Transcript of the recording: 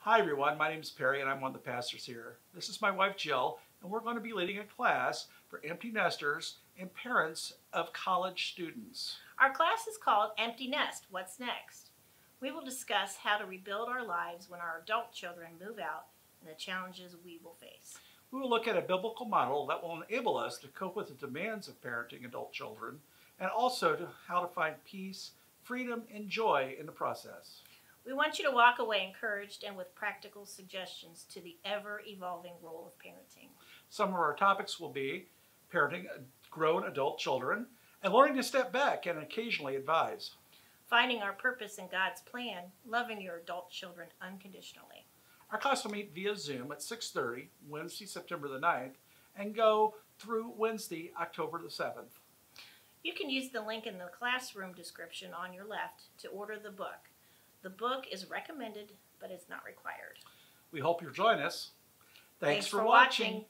Hi everyone, my name is Perry and I'm one of the pastors here. This is my wife Jill, and we're going to be leading a class for empty nesters and parents of college students. Our class is called Empty Nest, What's Next? We will discuss how to rebuild our lives when our adult children move out and the challenges we will face. We will look at a biblical model that will enable us to cope with the demands of parenting adult children and also how to find peace, freedom, and joy in the process. We want you to walk away encouraged and with practical suggestions to the ever-evolving role of parenting. Some of our topics will be parenting grown adult children and learning to step back and occasionally advise. Finding our purpose in God's plan, loving your adult children unconditionally. Our class will meet via Zoom at 6:30, Wednesday, September the 9th, and go through Wednesday, October the 7th. You can use the link in the classroom description on your left to order the book. The book is recommended, but is not required. We hope you'll join us. Thanks for watching. watching.